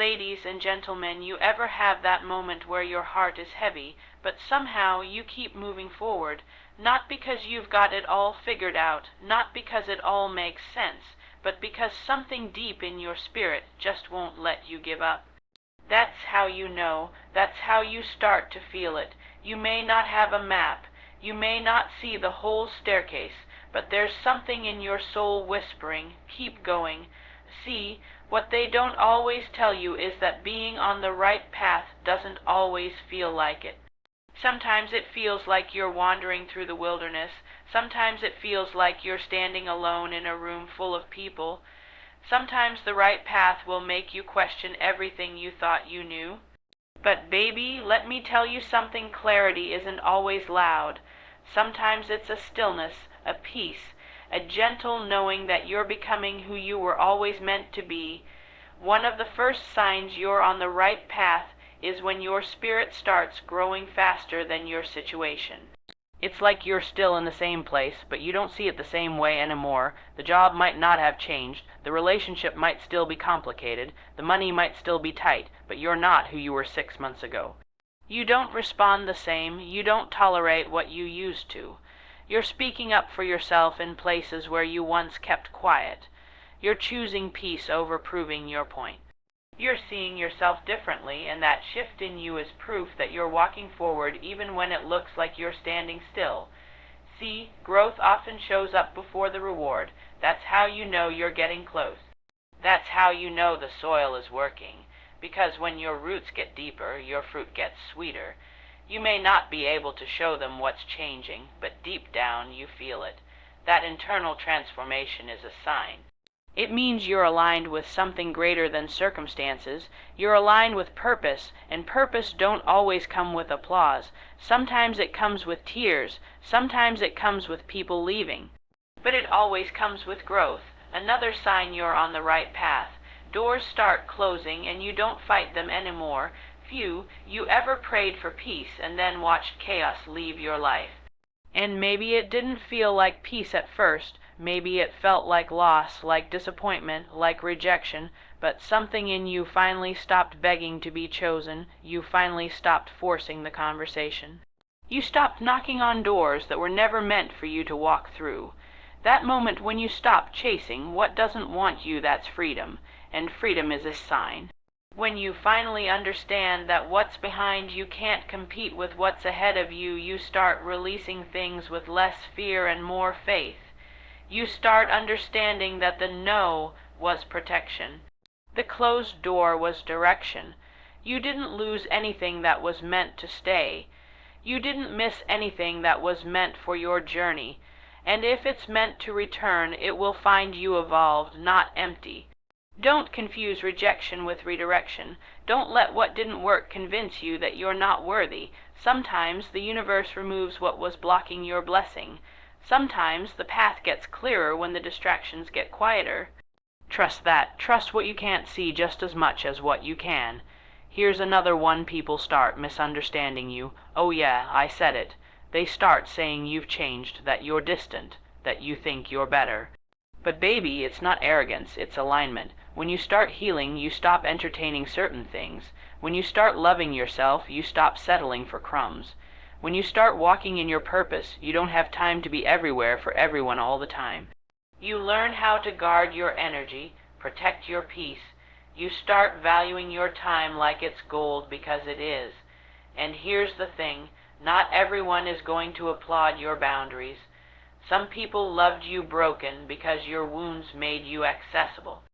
Ladies and gentlemen, you ever have that moment where your heart is heavy, but somehow you keep moving forward, not because you've got it all figured out, not because it all makes sense, but because something deep in your spirit just won't let you give up? That's how you know. That's how you start to feel it. You may not have a map. You may not see the whole staircase, but there's something in your soul whispering, keep going. See, what they don't always tell you is that being on the right path doesn't always feel like it. Sometimes it feels like you're wandering through the wilderness. Sometimes it feels like you're standing alone in a room full of people. Sometimes the right path will make you question everything you thought you knew. But baby, let me tell you something, clarity isn't always loud. Sometimes it's a stillness, a peace, a gentle knowing that you're becoming who you were always meant to be. One of the first signs you're on the right path is when your spirit starts growing faster than your situation. It's like you're still in the same place, but you don't see it the same way anymore. The job might not have changed, the relationship might still be complicated, the money might still be tight, but you're not who you were 6 months ago. You don't respond the same, you don't tolerate what you used to. You're speaking up for yourself in places where you once kept quiet. You're choosing peace over proving your point. You're seeing yourself differently, and that shift in you is proof that you're walking forward even when it looks like you're standing still. See, growth often shows up before the reward. That's how you know you're getting close. That's how you know the soil is working, because when your roots get deeper, your fruit gets sweeter. You may not be able to show them what's changing, but deep down you feel it. That internal transformation is a sign. It means you're aligned with something greater than circumstances. You're aligned with purpose, and purpose don't always come with applause. Sometimes it comes with tears. Sometimes it comes with people leaving. But it always comes with growth, another sign you're on the right path. Doors start closing, and you don't fight them anymore. Few, you ever prayed for peace and then watched chaos leave your life. And maybe it didn't feel like peace at first. Maybe it felt like loss, like disappointment, like rejection, but something in you finally stopped begging to be chosen. You finally stopped forcing the conversation. You stopped knocking on doors that were never meant for you to walk through. That moment when you stop chasing what doesn't want you, that's freedom, and freedom is a sign. When you finally understand that what's behind you can't compete with what's ahead of you, you start releasing things with less fear and more faith. You start understanding that the no was protection. The closed door was direction. You didn't lose anything that was meant to stay. You didn't miss anything that was meant for your journey. And if it's meant to return, it will find you evolved, not empty. Don't confuse rejection with redirection. Don't let what didn't work convince you that you're not worthy. Sometimes the universe removes what was blocking your blessing. Sometimes the path gets clearer when the distractions get quieter. Trust that. Trust what you can't see just as much as what you can. Here's another one people start misunderstanding you. Oh yeah, I said it. They start saying you've changed, that you're distant, that you think you're better. But baby, it's not arrogance, it's alignment. When you start healing, you stop entertaining certain things. When you start loving yourself, you stop settling for crumbs. When you start walking in your purpose, you don't have time to be everywhere for everyone all the time. You learn how to guard your energy, protect your peace. You start valuing your time like it's gold, because it is. And here's the thing, not everyone is going to applaud your boundaries. Some people loved you broken because your wounds made you accessible.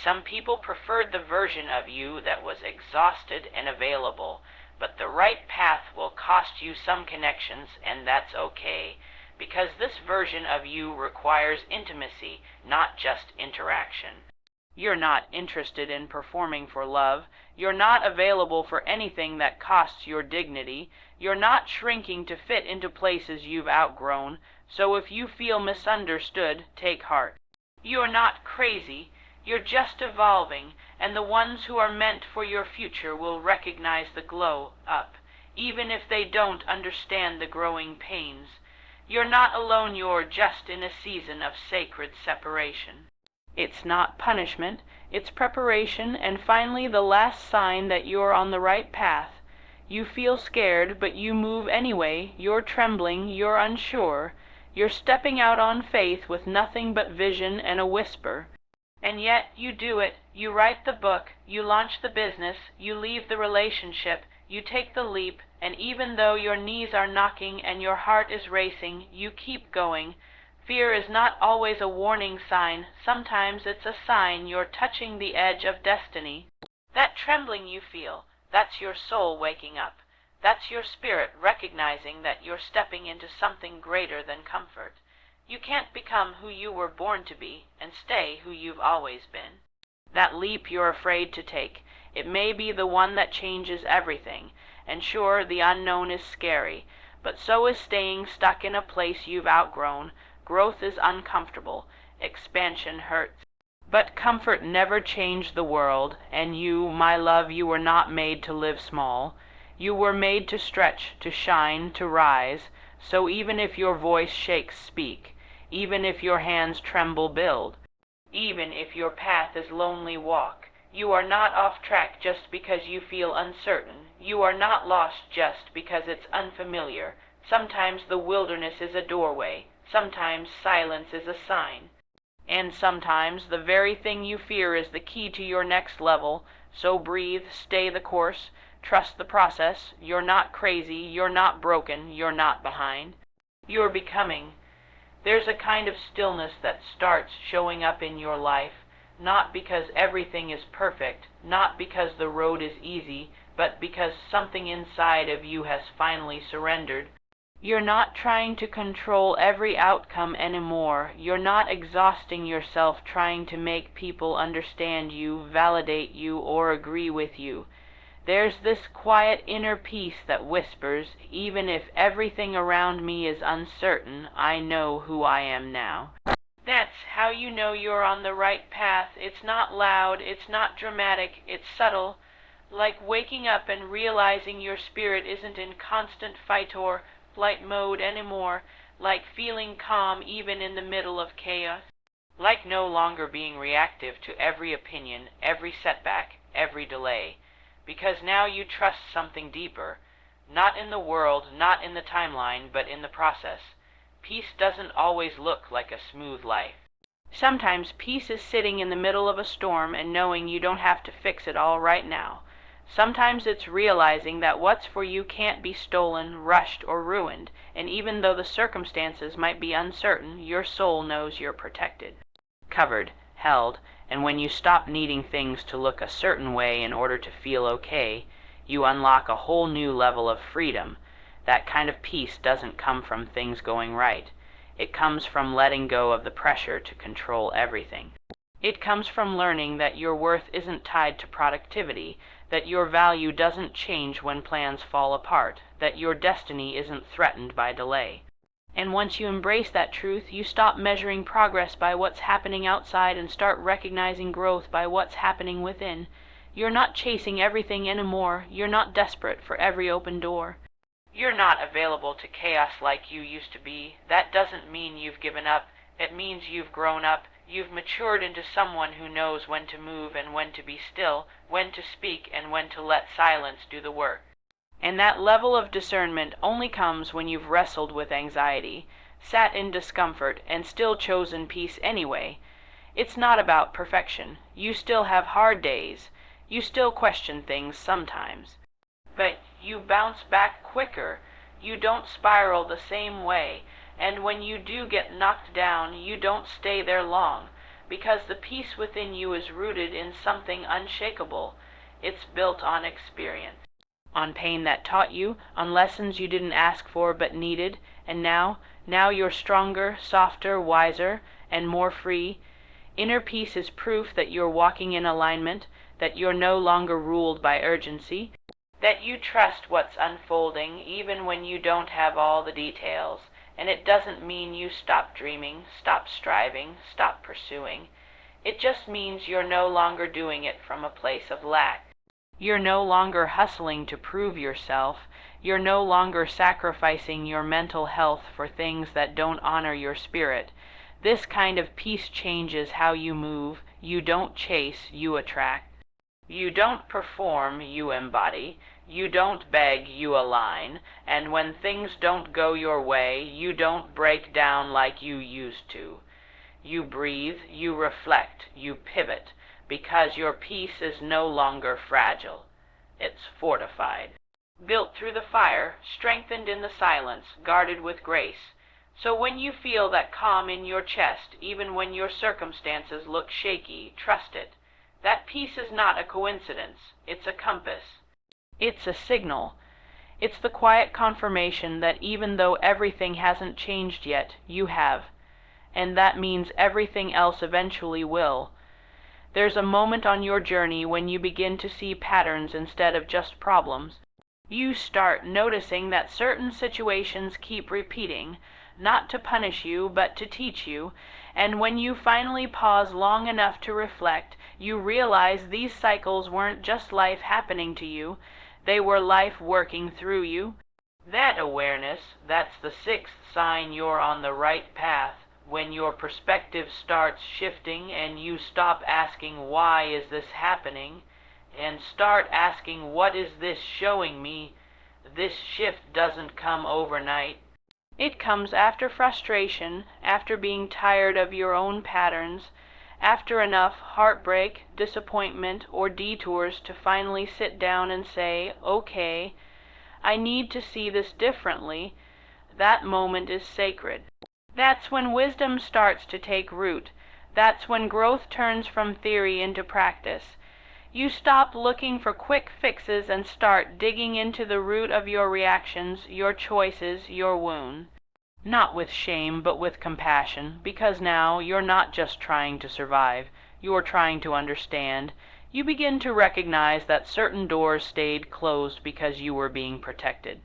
Some people preferred the version of you that was exhausted and available. But the right path will cost you some connections, and that's okay, because this version of you requires intimacy, not just interaction. You're not interested in performing for love. You're not available for anything that costs your dignity. You're not shrinking to fit into places you've outgrown. So if you feel misunderstood, take heart. You're not crazy. You're just evolving, and the ones who are meant for your future will recognize the glow up, even if they don't understand the growing pains. You're not alone, you're just in a season of sacred separation. It's not punishment, it's preparation, and finally the last sign that you're on the right path. You feel scared, but you move anyway. You're trembling, you're unsure. You're stepping out on faith with nothing but vision and a whisper. And yet you do it. You write the book, you launch the business, you leave the relationship, you take the leap, and even though your knees are knocking and your heart is racing, you keep going. Fear is not always a warning sign. Sometimes it's a sign you're touching the edge of destiny. That trembling you feel, that's your soul waking up. That's your spirit recognizing that you're stepping into something greater than comfort. You can't become who you were born to be and stay who you've always been. That leap you're afraid to take, it may be the one that changes everything. And sure, the unknown is scary, but so is staying stuck in a place you've outgrown. Growth is uncomfortable. Expansion hurts. But comfort never changed the world, and you, my love, you were not made to live small. You were made to stretch, to shine, to rise. So even if your voice shakes, speak. Even if your hands tremble, build. Even if your path is lonely, walk. You are not off track just because you feel uncertain. You are not lost just because it's unfamiliar. Sometimes the wilderness is a doorway. Sometimes silence is a sign. And sometimes the very thing you fear is the key to your next level. So breathe, stay the course, trust the process. You're not crazy, you're not broken, you're not behind. You're becoming. There's a kind of stillness that starts showing up in your life, not because everything is perfect, not because the road is easy, but because something inside of you has finally surrendered. You're not trying to control every outcome anymore. You're not exhausting yourself trying to make people understand you, validate you, or agree with you. There's this quiet inner peace that whispers, even if everything around me is uncertain, I know who I am now. That's how you know you're on the right path. It's not loud, it's not dramatic, it's subtle, like waking up and realizing your spirit isn't in constant fight or flight mode anymore, like feeling calm even in the middle of chaos, like no longer being reactive to every opinion, every setback, every delay. Because now you trust something deeper, not in the world, not in the timeline, but in the process. Peace doesn't always look like a smooth life. Sometimes peace is sitting in the middle of a storm and knowing you don't have to fix it all right now. Sometimes it's realizing that what's for you can't be stolen, rushed, or ruined, and even though the circumstances might be uncertain, your soul knows you're protected, covered, held. And when you stop needing things to look a certain way in order to feel okay, you unlock a whole new level of freedom. That kind of peace doesn't come from things going right. It comes from letting go of the pressure to control everything. It comes from learning that your worth isn't tied to productivity, that your value doesn't change when plans fall apart, that your destiny isn't threatened by delay. And once you embrace that truth, you stop measuring progress by what's happening outside and start recognizing growth by what's happening within. You're not chasing everything anymore. You're not desperate for every open door. You're not available to chaos like you used to be. That doesn't mean you've given up. It means you've grown up. You've matured into someone who knows when to move and when to be still, when to speak and when to let silence do the work. And that level of discernment only comes when you've wrestled with anxiety, sat in discomfort, and still chosen peace anyway. It's not about perfection. You still have hard days. You still question things sometimes. But you bounce back quicker. You don't spiral the same way. And when you do get knocked down, you don't stay there long, because the peace within you is rooted in something unshakable. It's built on experience. On pain that taught you, on lessons you didn't ask for but needed, and now you're stronger, softer, wiser, and more free. Inner peace is proof that you're walking in alignment, that you're no longer ruled by urgency, that you trust what's unfolding even when you don't have all the details. And it doesn't mean you stop dreaming, stop striving, stop pursuing. It just means you're no longer doing it from a place of lack. You're no longer hustling to prove yourself. You're no longer sacrificing your mental health for things that don't honor your spirit. This kind of peace changes how you move. You don't chase, you attract. You don't perform, you embody. You don't beg, you align. And when things don't go your way, you don't break down like you used to. You breathe, you reflect, you pivot, because your peace is no longer fragile. It's fortified. Built through the fire, strengthened in the silence, guarded with grace. So when you feel that calm in your chest, even when your circumstances look shaky, trust it. That peace is not a coincidence. It's a compass. It's a signal. It's the quiet confirmation that even though everything hasn't changed yet, you have. And that means everything else eventually will. There's a moment on your journey when you begin to see patterns instead of just problems. You start noticing that certain situations keep repeating, not to punish you, but to teach you. And when you finally pause long enough to reflect, you realize these cycles weren't just life happening to you, they were life working through you. That awareness, that's the sixth sign you're on the right path. When your perspective starts shifting and you stop asking, why is this happening? And start asking, what is this showing me? This shift doesn't come overnight. It comes after frustration, after being tired of your own patterns, after enough heartbreak, disappointment, or detours to finally sit down and say, okay, I need to see this differently. That moment is sacred. That's when wisdom starts to take root. That's when growth turns from theory into practice. You stop looking for quick fixes and start digging into the root of your reactions, your choices, your wound. Not with shame, but with compassion, because now you're not just trying to survive, you're trying to understand. You begin to recognize that certain doors stayed closed because you were being protected.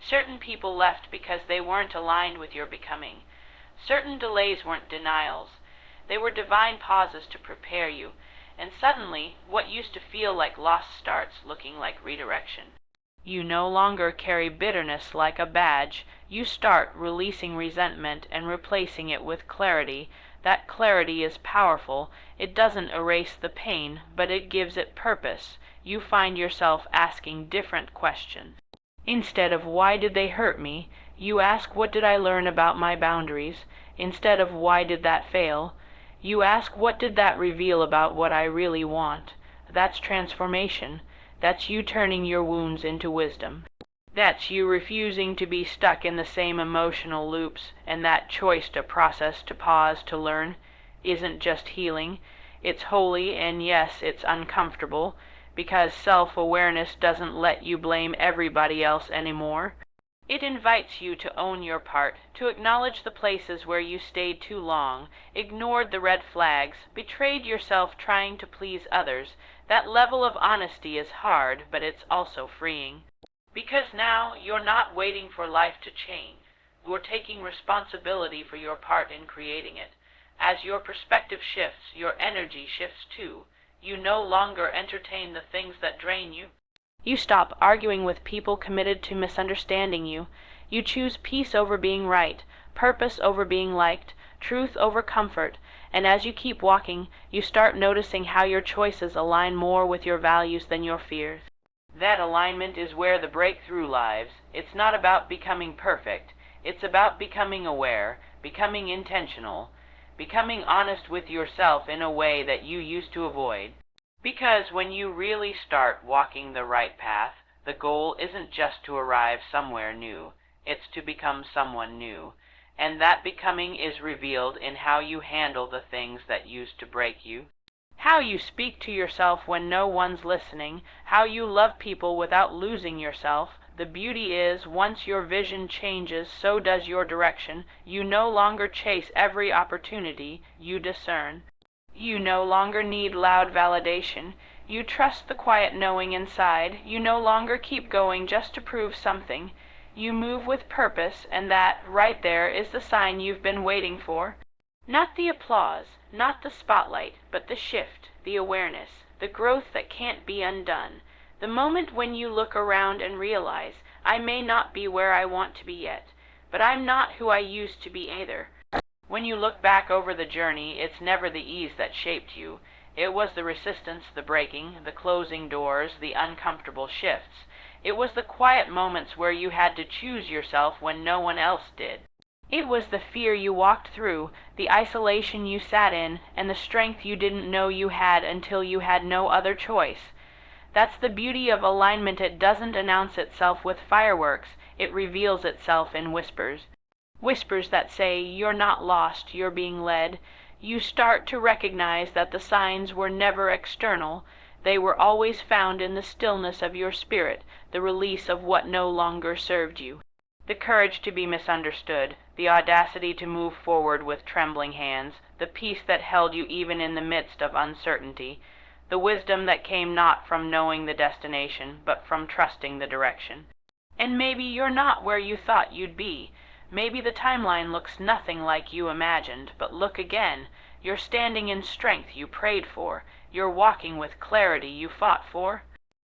Certain people left because they weren't aligned with your becoming. Certain delays weren't denials. They were divine pauses to prepare you. And suddenly, what used to feel like loss starts looking like redirection. You no longer carry bitterness like a badge. You start releasing resentment and replacing it with clarity. That clarity is powerful. It doesn't erase the pain, but it gives it purpose. You find yourself asking different questions. Instead of why did they hurt me, you ask what did I learn about my boundaries. Instead of why did that fail, you ask what did that reveal about what I really want. That's transformation. That's you turning your wounds into wisdom. That's you refusing to be stuck in the same emotional loops, and that choice to process, to pause, to learn isn't just healing. It's holy, and yes, it's uncomfortable, because self-awareness doesn't let you blame everybody else anymore. It invites you to own your part, to acknowledge the places where you stayed too long, ignored the red flags, betrayed yourself trying to please others. That level of honesty is hard, but it's also freeing. Because now you're not waiting for life to change. You're taking responsibility for your part in creating it. As your perspective shifts, your energy shifts too. You no longer entertain the things that drain you. You stop arguing with people committed to misunderstanding you. You choose peace over being right, purpose over being liked, truth over comfort, and as you keep walking, you start noticing how your choices align more with your values than your fears. That alignment is where the breakthrough lies. It's not about becoming perfect. It's about becoming aware, becoming intentional, becoming honest with yourself in a way that you used to avoid. Because when you really start walking the right path, the goal isn't just to arrive somewhere new. It's to become someone new. And that becoming is revealed in how you handle the things that used to break you. How you speak to yourself when no one's listening. How you love people without losing yourself. The beauty is, once your vision changes, so does your direction. You no longer chase every opportunity, you discern. You no longer need loud validation. You trust the quiet knowing inside. You no longer keep going just to prove something. You move with purpose, and that, right there, is the sign you've been waiting for. Not the applause, not the spotlight, but the shift, the awareness, the growth that can't be undone. The moment when you look around and realize, I may not be where I want to be yet, but I'm not who I used to be either. When you look back over the journey, it's never the ease that shaped you. It was the resistance, the breaking, the closing doors, the uncomfortable shifts. It was the quiet moments where you had to choose yourself when no one else did. It was the fear you walked through, the isolation you sat in, and the strength you didn't know you had until you had no other choice. That's the beauty of alignment. It doesn't announce itself with fireworks. It reveals itself in whispers. Whispers that say, you're not lost, you're being led. You start to recognize that the signs were never external. They were always found in the stillness of your spirit, the release of what no longer served you. The courage to be misunderstood, the audacity to move forward with trembling hands, the peace that held you even in the midst of uncertainty, the wisdom that came not from knowing the destination, but from trusting the direction. And maybe you're not where you thought you'd be. Maybe the timeline looks nothing like you imagined, but look again. You're standing in strength you prayed for. You're walking with clarity you fought for.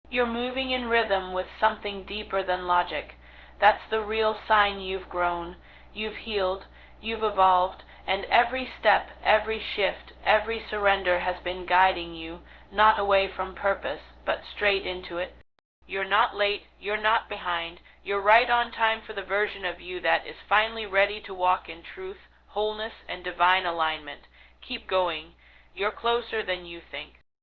You're moving in rhythm with something deeper than logic. That's the real sign you've grown, you've healed, you've evolved, and every step, every shift, every surrender has been guiding you, not away from purpose, but straight into it. You're not late, you're not behind, you're right on time for the version of you that is finally ready to walk in truth, wholeness, and divine alignment. Keep going. You're closer than you think.